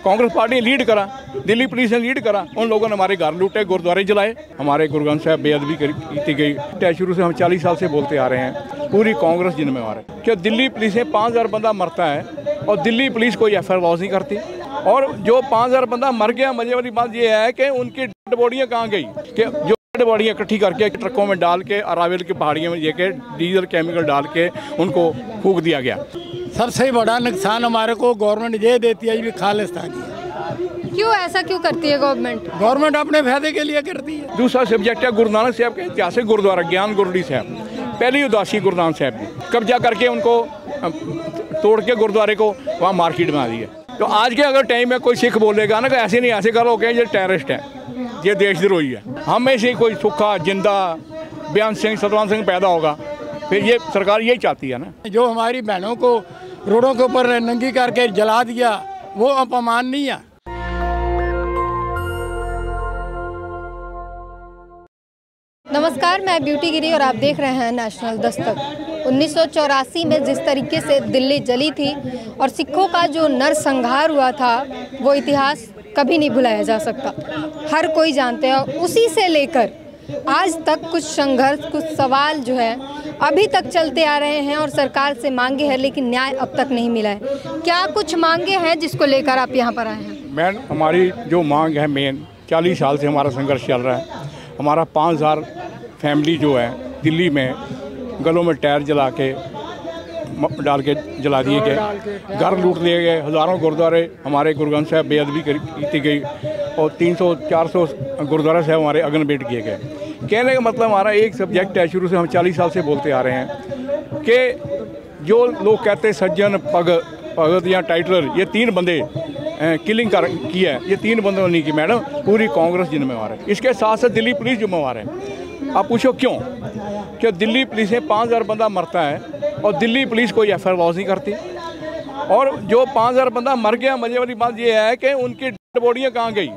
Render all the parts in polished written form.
Congress party ने lead करा, Delhi police ने लीड करा, उन लोगों ने हमारे घर लूटे, गुरुद्वारे जलाए, हमारे गुरु ग्रंथ साहब बेअदबी की गई। शुरू से हम 40 साल से बोलते आ रहे हैं, पूरी कांग्रेस जिम्मेवार है कि दिल्ली पुलिस में 5000 बंदा मरता है और दिल्ली पुलिस कोई FIR लॉस नहीं करती। और जो 5000 बंदा मर गया, मजे वाली बात यह है कि उनकी डेड बॉडियाँ कहाँ गई, कि जो डेड बॉडियाँ इकट्ठी करके ट्रकों में डाल के अरावली की पहाड़ियों में लेके डीजल केमिकल डाल के उनको फूंक दिया गया। सबसे बड़ा नुकसान हमारे को गवर्नमेंट ये देती है, ये खालिस्तानी है। क्यों ऐसा क्यों करती है गवर्नमेंट? गवर्नमेंट अपने फायदे के लिए करती है। दूसरा सब्जेक्ट है गुरु नानक साहब के ऐतिहासिक गुरुद्वारा ज्ञान गुरुड़ी साहब, पहली उदासी गुरु नानक साहब की, कब्जा करके उनको तोड़ के गुरुद्वारे को वहाँ मार्केट में आ दी है। तो आज के अगर टाइम में कोई सिख बोलेगा ना कि ऐसे नहीं ऐसे करो कि ये टेररिस्ट है, ये देशद्रोही है, हम में से कोई सूखा जिंदा बेअंत सिंह सतवंत सिंह पैदा होगा, फिर ये सरकार यही चाहती है ना। जो हमारी बहनों को रोडों के ऊपर नंगी करके जला दिया, वो अपमान नहीं है। नमस्कार, मैं ब्यूटी गिरी और आप देख रहे हैं नेशनल दस्तक। 1984 में जिस तरीके से दिल्ली जली थी और सिखों का जो नरसंहार हुआ था, वो इतिहास कभी नहीं भुलाया जा सकता, हर कोई जानते हैं। और उसी से लेकर आज तक कुछ संघर्ष, कुछ सवाल जो है अभी तक चलते आ रहे हैं और सरकार से मांगे हैं, लेकिन न्याय अब तक नहीं मिला है। क्या कुछ मांगे हैं जिसको लेकर आप यहाँ पर आए हैं? मैन, हमारी जो मांग है मेन, 40 साल से हमारा संघर्ष चल रहा है। हमारा 5000 फैमिली जो है दिल्ली में गलों में टायर जला के डाल के जला दिए गए, घर लूट लिए गए, हज़ारों गुरुद्वारे हमारे गुरु ग्रंथ साहब बेअदबी की गई और 300-400 गुरुद्वारा साहब हमारे अगन बेट किए गए। कहने का मतलब हमारा एक सब्जेक्ट है, शुरू से हम 40 साल से बोलते आ रहे हैं कि जो लोग कहते हैं सज्जन भगत या टाइटलर, ये 3 बंदे किलिंग की है, ये 3 बंदों ने नहीं की मैडम, पूरी कांग्रेस जिम्मेवार है। इसके साथ साथ दिल्ली पुलिस जिम्मेवार है। आप पूछो क्यों? कि दिल्ली पुलिस में 5000 बंदा मरता है और दिल्ली पुलिस कोई FIR लॉस नहीं करती। और जो 5000 बंदा मर गया, मजे वाली बात यह है कि उनकी डेड बॉडियाँ कहाँ गई।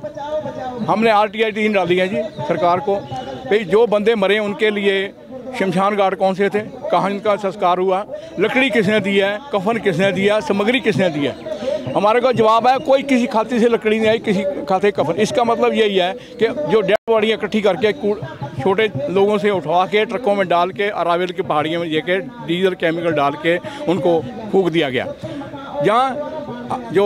हमने RTI 3 डाली है जी सरकार को, भाई जो बंदे मरे उनके लिए शमशान घाट कौन से थे, कहाँ इनका संस्कार हुआ, लकड़ी किसने दी है, कफन किसने दिया, सामग्री किसने दी है। हमारे को जवाब है कोई किसी खाते से लकड़ी नहीं आई, किसी खाते कफन। इसका मतलब यही है कि जो डेड बॉडियाँ इकट्ठी करके छोटे लोगों से उठवा के ट्रकों में डाल के अरावली की पहाड़ियों में लेके डीजल केमिकल डाल के उनको फूंक दिया गया। जहाँ जो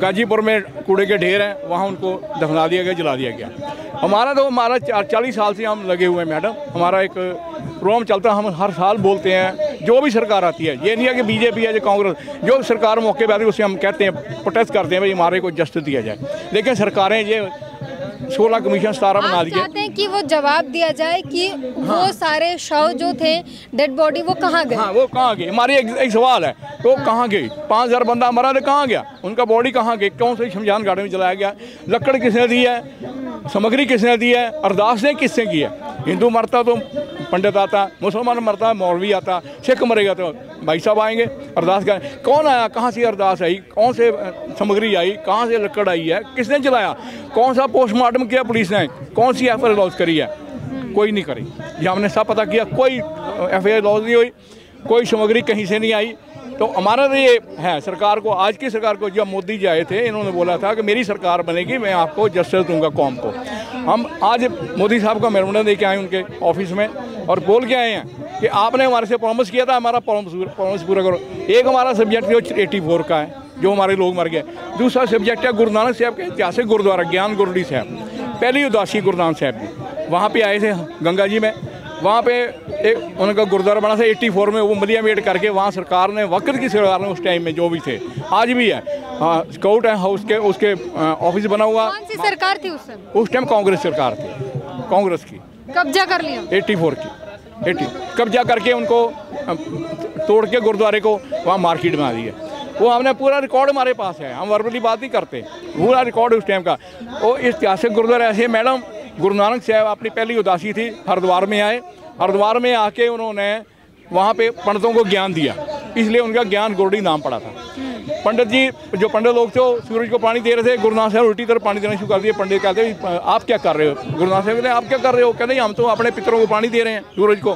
गाजीपुर में कूड़े के ढेर हैं वहाँ उनको दफना दिया गया, जला दिया गया। हमारा 40 साल से हम लगे हुए हैं मैडम। हमारा एक प्रोग्राम चलता है, हम हर साल बोलते हैं जो भी सरकार आती है, ये नहीं है कि BJP है, जो कांग्रेस, जो सरकार मौके पर आती है उससे हम कहते हैं, प्रोटेस्ट करते हैं भाई हमारे को जस्टिस दिया जाए। लेकिन सरकारें ये 16 कमीशन 17 बना दिए। चाहते हैं कि वो जवाब दिया जाए कि वो सारे शव जो थे, डेड बॉडी, वो कहाँ गए? हाँ, वो कहाँ गए? हमारी एक सवाल है, तो कहाँ गई? 5000 बंदा मरा तो कहाँ गया? उनका बॉडी कहाँ गई? कौन से शमशान घाट में जलाया गया? लकड़ किसने दी है, सामग्री किसने दी है, अरदासें किसने की है? हिंदू मरता तो पंडित आता, मुसलमान मरता मौलवी आता, सिख मरेगा तो भाई साहब आएंगे अरदास का। कौन आया, कहाँ से अरदास आई, कौन से सामग्री आई, कहाँ से लकड़ आई है, किसने जलाया, कौन सा पोस्टमार्टम किया पुलिस ने, कौन सी FIR लॉस करी है? कोई नहीं करी। ये हमने सब पता किया, कोई FIR लॉस नहीं हुई, कोई सामग्री कहीं से नहीं आई। तो हमारा तो ये है सरकार को, आज की सरकार को, जब मोदी जी आए थे इन्होंने बोला था कि मेरी सरकार बनेगी, मैं आपको जस्टिस दूंगा कौम को। हम आज मोदी साहब का मेमोरेंडम दे के आए उनके ऑफिस में और बोल के आए हैं कि आपने हमारे से प्रॉमिस किया था, हमारा प्रॉमिस पूरा करो। एक हमारा सब्जेक्ट जो 84 का है, जो हमारे लोग मर गए। दूसरा सब्जेक्ट है गुरु नानक साहब के ऐतिहासिक गुरुद्वारा ज्ञान गुरुड़ी साहब, पहली उदासी गुरु नानक साहब की, वहाँ पे आए थे गंगा जी में। वहाँ पे एक उनका गुरुद्वारा बना था 84 में, वो मलियामेट करके वहाँ सरकार ने, वक्त की सरकार ने उस टाइम में जो भी थे, आज भी है, हाँ, स्काउट है हाउस के उसके ऑफिस बना हुआ। कौन सी सरकार थी उस समय? उस टाइम कांग्रेस सरकार थी, कांग्रेस की। कब्जा कर लिया 84 की, 80 कब्जा करके उनको तोड़ के गुरुद्वारे को वहाँ मार्केट में आ दी है। वो हमने पूरा रिकॉर्ड हमारे पास है, हम वर्बली बात नहीं करते, पूरा रिकॉर्ड उस टाइम का। वो ऐतिहासिक गुरुद्वारा ऐसे मैडम, गुरु नानक साहब अपनी पहली उदासी थी, हरिद्वार में आए, हरिद्वार में आके उन्होंने वहाँ पे पंडितों को ज्ञान दिया, इसलिए उनका ज्ञान गुरुड़ी नाम पड़ा था। पंडित जी, जो पंडित लोग थे वो सूरज को पानी दे रहे थे, गुरु नानक साहब उल्टी तरफ पानी देना शुरू कर दिया। पंडित कहते हैं आप क्या कर रहे हो? गुरु नानक साहब कहते हैं आप क्या कर रहे हो? कहते हैं हम तो अपने पितरों को पानी दे रहे हैं सूरज को।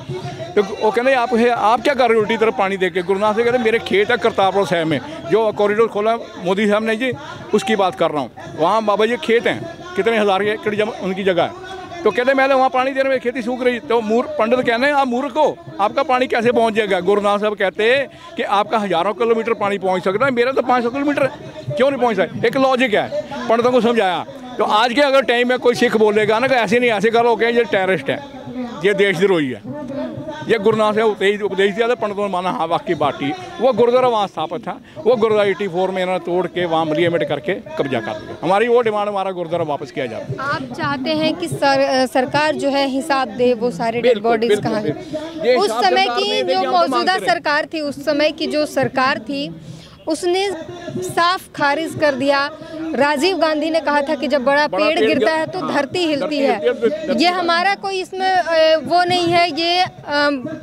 तो वो कहते आप क्या कर रहे हो उल्टी तरफ पानी दे के। गुरुनाथ से कहते मेरे खेत है करतारपुर साहब में, जो कॉरिडोर खोला मोदी साहब ने जी, उसकी बात कर रहा हूँ। वहाँ बाबा जी खेत हैं, कितने हज़ार एकड़ उनकी जगह है। तो कहते मैं वहाँ पानी दे रहा हूँ, खेती सूख रही। तो पंडित कहने आप मूर्ख हो, आपका पानी कैसे पहुँच जाएगा। गुरुनाथ साहब कहते हैं कि आपका हज़ारों किलोमीटर पानी पहुँच सकता है, मेरा तो 500 किलोमीटर है, क्यों नहीं पहुँच सकता। एक लॉजिक है, पंडितों को समझाया। तो आज के अगर टाइम में कोई सिख बोलेगा ना कि ऐसे नहीं ऐसे करो, क्या ये टेररिस्ट है, ये देशद्रोही है, ये गुरुनाथ से उपदेश दिया था पंडितों ने माना हाँ वाकई बात ठीक। वो गुरुद्वारा वहाँ स्थापित था, वो गुरुद्वारा 84 में इन्होंने तोड़ के वहाँ मलियामेट करके कब्जा कर दिया। हमारी वो डिमांड, हमारा गुरुद्वारा वापस किया जाए। आप चाहते हैं कि सरकार जो है हिसाब दे वो सारे डेड बॉडीज कहाँ है। उस समय की जो मौजूदा सरकार थी, उस समय की जो सरकार थी उसने साफ खारिज कर दिया। राजीव गांधी ने कहा था कि जब बड़ा पेड़ गिरता है तो धरती हिलती है। ये हमारा कोई इसमें वो नहीं है, ये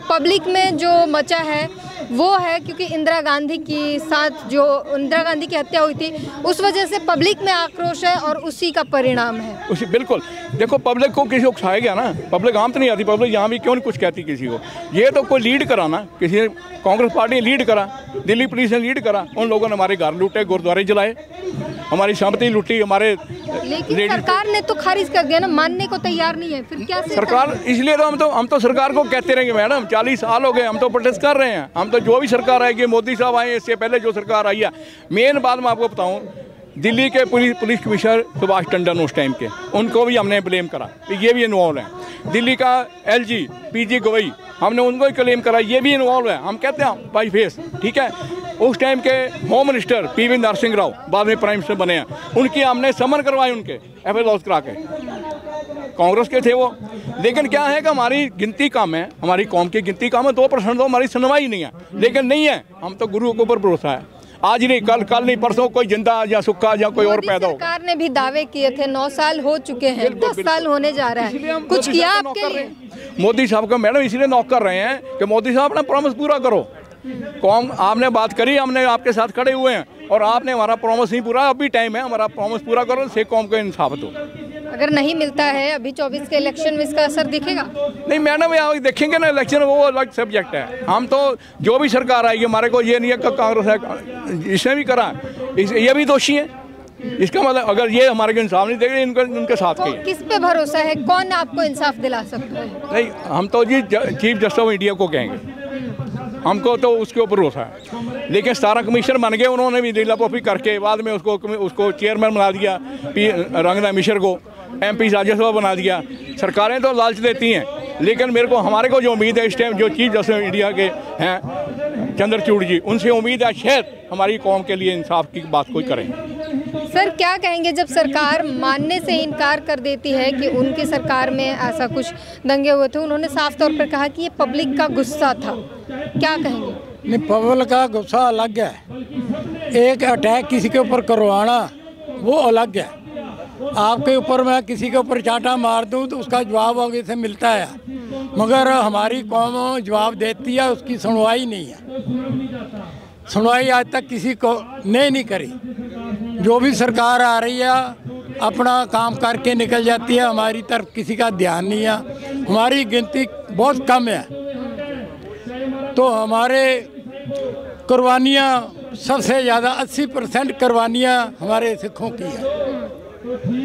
पब्लिक में जो मचा है वो है, क्योंकि इंदिरा गांधी की साथ जो इंदिरा गांधी की हत्या हुई थी उस वजह से पब्लिक में आक्रोश है और उसी का परिणाम है। उसी बिल्कुल देखो, पब्लिक को किसी को उकसाएगा ना, पब्लिक आम तो नहीं आती, पब्लिक यहाँ भी क्यों नहीं कुछ कहती किसी को। ये तो कोई लीड करा ना, किसी ने कांग्रेस पार्टी ने लीड करा, दिल्ली पुलिस ने लीड करा, उन लोगों ने हमारे घर लूटे, गुरुद्वारे जलाए, हमारी संपत्ति लूटी, हमारे। लेकिन सरकार ने तो खारिज कर दिया ना, मानने को तैयार नहीं है, फिर क्या सरकार। इसलिए तो हम तो सरकार को कहते रहेंगे मैडम, 40 साल हो गए, हम तो प्रोटेस्ट कर रहे हैं। हम तो जो भी सरकार आएगी, मोदी साहब आए, इससे पहले जो सरकार आई है। मेन बात मैं आपको बताऊं, दिल्ली के पुलिस कमिश्नर सुभाष टंडन उस टाइम के, उनको भी हमने ब्लेम करा, ये भी इन्वॉल्व हैं। दिल्ली का LG PG गवई, हमने उनको ही क्लेम करा, ये भी इन्वॉल्व है। हम कहते हैं बाई फेस, ठीक है। उस टाइम के home minister PV Narasimha Rao बाद में प्राइम मिनिस्टर बने हैं, उनकी हमने समन करवाए, उनके FI लॉस करा के, कांग्रेस के थे वो। लेकिन क्या है कि हमारी गिनती कम है, हमारी कौम की गिनती कम है, 2% तो हमारी सुनवाई नहीं है। लेकिन नहीं है, हम तो गुरु के ऊपर भरोसा है, आज नहीं कल नहीं परसों कोई जिंदा या सुक्का या कोई और पैदा हो। सरकार ने भी दावे किए थे, 9 साल हो चुके हैं, 10 साल होने जा रहा है, कुछ किया आपके लिए? मोदी साहब को मैडम इसलिए नॉक कर रहे हैं कि मोदी साहब अपना प्रॉमिस पूरा करो। कौम आपने बात करी, हमने आपके साथ खड़े हुए हैं, और आपने हमारा प्रॉमिस नहीं पूरा, अभी टाइम है, हमारा प्रॉमिस पूरा करो, से कौम को इंसाफ दो। अगर नहीं मिलता है अभी 24 के इलेक्शन में इसका असर दिखेगा? नहीं मैडम, यहाँ देखेंगे ना इलेक्शन, वो अलग सब्जेक्ट है। हम तो जो भी सरकार आएगी, हमारे को ये नहीं है कि कांग्रेस है, इसने भी करा, ये भी दोषी है। इसका मतलब अगर ये हमारे को इंसाफ नहीं देंगे, इनके साथ के। किस पे भरोसा है, कौन आपको इंसाफ दिला सकता है? नहीं, हम तो जी चीफ जस्टिस ऑफ इंडिया को कहेंगे, हमको तो उसके ऊपर भरोसा है। लेकिन 17 कमिश्नर बन गए, उन्होंने भी लीलापोफी करके बाद में उसको चेयरमैन बना दिया, रंगना मिश्र को MP राज्यसभा बना दिया। सरकारें तो लालच देती हैं, लेकिन हमारे को जो उम्मीद है इस टाइम, जो चीफ जस्टिस ऑफ इंडिया के हैं चंद्रचूड़ जी, उनसे उम्मीद है शायद हमारी कौम के लिए इंसाफ की बात कोई करें। सर, क्या कहेंगे जब सरकार मानने से इनकार कर देती है कि उनकी सरकार में ऐसा कुछ दंगे हुए थे? उन्होंने साफ तौर पर कहा कि ये पब्लिक का गुस्सा था, क्या कहेंगे? नहीं, पब्लिक का गुस्सा अलग है, एक अटैक किसी के ऊपर करवाना वो अलग है। आपके ऊपर मैं किसी के ऊपर चांटा मार दूं तो उसका जवाब आगे से मिलता है, मगर हमारी कौम जवाब देती है, उसकी सुनवाई नहीं है। सुनवाई आज तक किसी को नहीं करी। जो भी सरकार आ रही है अपना काम करके निकल जाती है, हमारी तरफ किसी का ध्यान नहीं है। हमारी गिनती बहुत कम है, तो हमारे कुर्बानियाँ सबसे ज़्यादा 80% कुर्बानियाँ हमारे सिखों की है।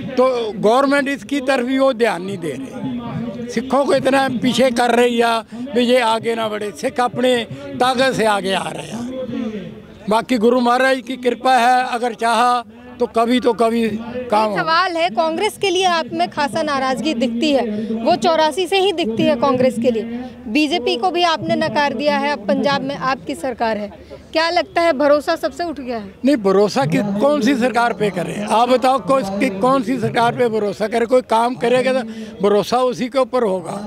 तो गवर्नमेंट इसकी तरफ भी वो ध्यान नहीं दे रही, सिखों को इतना पीछे कर रही है भी ये आगे ना बढ़े। सिख अपने ताकत से आगे आ रहे हैं। बाकी गुरु महाराज की कृपा है, अगर चाहा तो कभी काम। सवाल है, कांग्रेस के लिए आप में खासा नाराजगी दिखती है, वो 84 से ही दिखती है कांग्रेस के लिए। बीजेपी को भी आपने नकार दिया है, अब पंजाब में आपकी सरकार है, क्या लगता है भरोसा सबसे उठ गया है? नहीं, भरोसा कि कौन सी सरकार पे करें? आप बताओ कौन सी सरकार पे भरोसा करे? कोई काम करेगा तो भरोसा उसी के ऊपर होगा,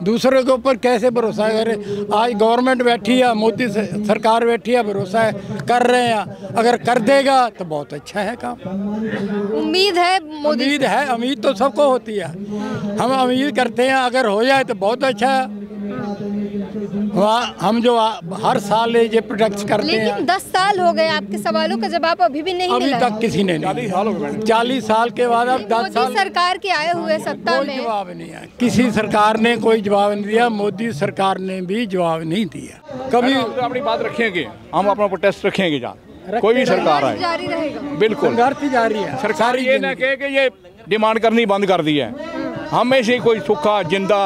दूसरे के ऊपर कैसे भरोसा करे? आज गवर्नमेंट बैठी है, मोदी सरकार बैठी है, भरोसा है कर रहे हैं, अगर कर देगा तो बहुत अच्छा है काम। उम्मीद है मोदी, उम्मीद है, उम्मीद तो सबको होती है, हम उम्मीद करते हैं, अगर हो जाए तो बहुत अच्छा है। वहाँ हम जो हर साल ये प्रोटेक्ट करते हैं। लेकिन 10 साल हो गए, आपके सवालों का जवाब अभी भी नहीं अभी मिला तक किसी ने नहीं। 40 साल हो गए। 40 साल के बाद अब 10 साल मोदी सरकार के आए हुए सत्ता कोई में जवाब नहीं है। किसी सरकार ने कोई जवाब नहीं दिया, मोदी सरकार ने भी जवाब नहीं दिया। कभी अपनी बात रखेंगे, हम अपना प्रोटेस्ट रखेंगे जहाँ कोई भी सरकार आए, जारी रहेगा। बिल्कुल संघर्ष जारी है। सरकार ये ना कहे कि ये डिमांड करनी बंद कर दी है, हमें से कोई सूखा जिंदा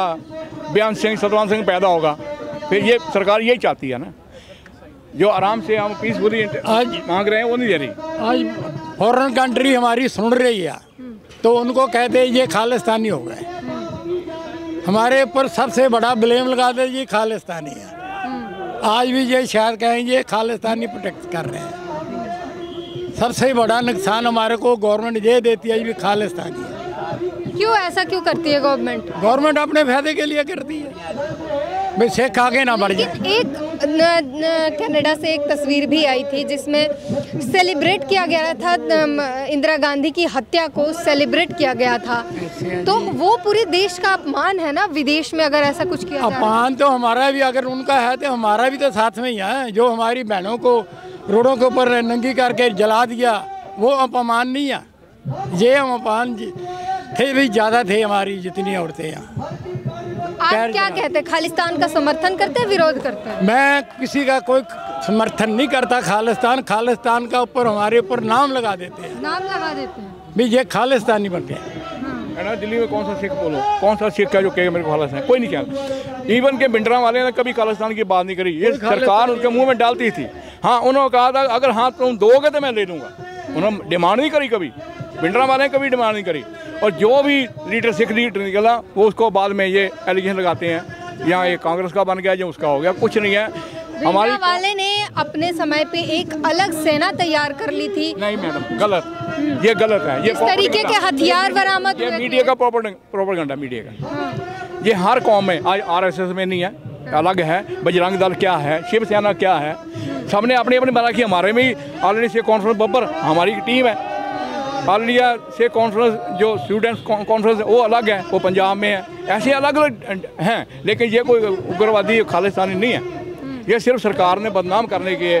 बेअंत सिंह सतवंत सिंह पैदा होगा, फिर ये सरकार यही चाहती है ना, जो आराम से हम पीसफुली आज मांग रहे हैं वो नहीं दे रही। आज फॉरेन कंट्री हमारी सुन रही है तो उनको कहते ये खालिस्तानी हो गए। हमारे ऊपर सबसे बड़ा ब्लेम लगा दे ये खालिस्तानी है। आज भी ये शायद कहें ये खालिस्तानी प्रोटेक्ट कर रहे हैं। सबसे बड़ा नुकसान हमारे को गवर्नमेंट ये देती है, ये भी खालिस्तानी है। क्यों ऐसा क्यों करती है गवर्नमेंट? गवर्नमेंट अपने फायदे के लिए करती है, भाई सिख आगे ना बढ़ जाए। एक कनाडा से एक तस्वीर भी आई थी जिसमें सेलिब्रेट किया गया था, इंदिरा गांधी की हत्या को सेलिब्रेट किया गया था, तो वो पूरे देश का अपमान है ना, विदेश में अगर ऐसा कुछ किया जाए। अपमान तो हमारा भी अगर उनका है तो हमारा भी तो साथ में ही है। जो हमारी बहनों को रोडों के ऊपर नंगी करके जला दिया वो अपमान नहीं है, ये हम अपमान थे भी ज़्यादा थे हमारी जितनी औरतें यहाँ। आप क्या कहते हैं, खालिस्तान का समर्थन करते हैं, विरोध करते हैं? मैं किसी का कोई समर्थन नहीं करता। खालिस्तान का ऊपर हमारे ऊपर नाम लगा देते हैं, नाम लगा देते हैं भी ये खालिस्तानी बन गए है ना। दिल्ली में कौन सा सिख बोलो, कौन सा सिख है जो कहेगा मेरे को खालिस्तान, कोई नहीं कहता। इवन के भिंडरा वाले ने कभी खालिस्तान की बात नहीं करी, ये सरकार उनके मुंह में डालती थी। हाँ, उन्होंने कहा था अगर हाँ तुम दोगे तो मैं ले लूँगा, उन्होंने डिमांड नहीं करी कभी, भिंडरा वाले ने कभी डिमांड नहीं करी। और जो भी लीडर सिख लीडर निकला वो उसको बाद में ये एलिगेशन लगाते हैं यहाँ ये कांग्रेस का बन गया, जो उसका हो गया, कुछ नहीं है। हमारे वाले ने अपने समय पे एक अलग सेना तैयार कर ली थी। नहीं मैडम, गलत, ये गलत है। ये इस तरीके के हथियार बरामद ये मीडिया का प्रोपेगेंडा, मीडिया का। ये हर कौम में, आज RSS में नहीं है, अलग है, बजरंग दल क्या है, शिवसेना क्या है, सबने अपनी अपनी बना की। हमारे में ऑलरेडी से कॉन्फ्रेंस बब्बर हमारी टीम है, ऑल से कॉन्फ्रेंस जो स्टूडेंट्स कॉन्फ्रेंस वो अलग है, वो पंजाब में है, ऐसे अलग अलग हैं। लेकिन ये कोई उग्रवादी खालिस्तानी नहीं है, ये सिर्फ सरकार ने बदनाम करने के।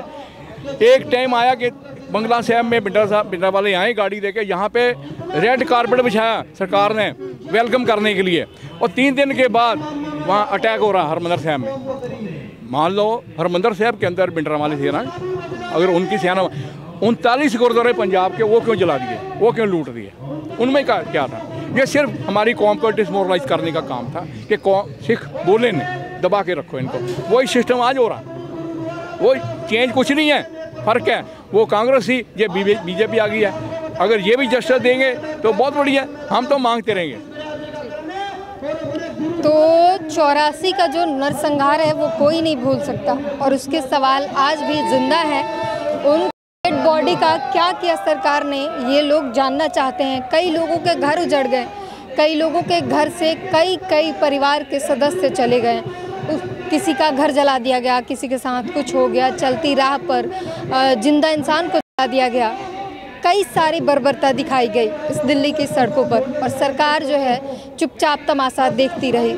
एक टाइम आया कि बंगला साहब में भिंडरा वाले आए गाड़ी देके, यहाँ पे रेड कारपेट बिछाया सरकार ने वेलकम करने के लिए, और 3 दिन के बाद वहाँ अटैक हो रहा हरमंदर साहब में। मान लो हरमंदर साहब के अंदर भिंडरा वाले थे ना, अगर उनकी सेना 39 गुरुद्वारे पंजाब के वो क्यों जला दिए, वो क्यों लूट दिए, उनमें क्या था? ये सिर्फ हमारी कौम को डिसमोरलाइज करने का काम था कि सिख बोले नहीं, दबा के रखो इनको। वही सिस्टम आज हो रहा, वो चेंज कुछ नहीं है, फ़र्क है वो कांग्रेस ही, ये बीजेपी आ गई है। अगर ये भी जस्टिस देंगे तो बहुत बढ़िया, हम तो मांगते रहेंगे। तो 84 का जो नरसंहार है वो कोई नहीं भूल सकता, और उसके सवाल आज भी जिंदा है। उन डेड बॉडी का क्या किया सरकार ने, ये लोग जानना चाहते हैं। कई लोगों के घर उजड़ गए, कई लोगों के घर से कई परिवार के सदस्य चले गए, किसी का घर जला दिया गया, किसी के साथ कुछ हो गया, चलती राह पर जिंदा इंसान को जला दिया गया। कई सारी बर्बरता दिखाई गई इस दिल्ली की सड़कों पर, और सरकार जो है चुपचाप तमाशा देखती रही।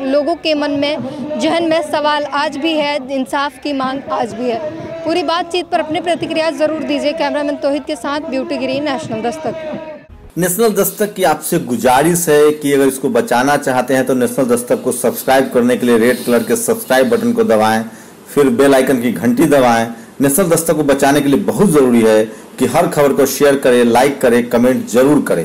लोगों के मन में, जहन में सवाल आज भी है, इंसाफ की मांग आज भी है। पूरी बातचीत पर अपनी प्रतिक्रिया जरूर दीजिए। कैमरामैन तौहीद के साथ ब्यूटी गिरी, नेशनल दस्तक। नेशनल दस्तक की आपसे गुजारिश है कि अगर इसको बचाना चाहते हैं तो नेशनल दस्तक को सब्सक्राइब करने के लिए रेड कलर के सब्सक्राइब बटन को दबाएं, फिर बेल आइकन की घंटी दबाएं। नेशनल दस्तक को बचाने के लिए बहुत जरूरी है कि हर खबर को शेयर करें, लाइक करें, कमेंट जरूर करें।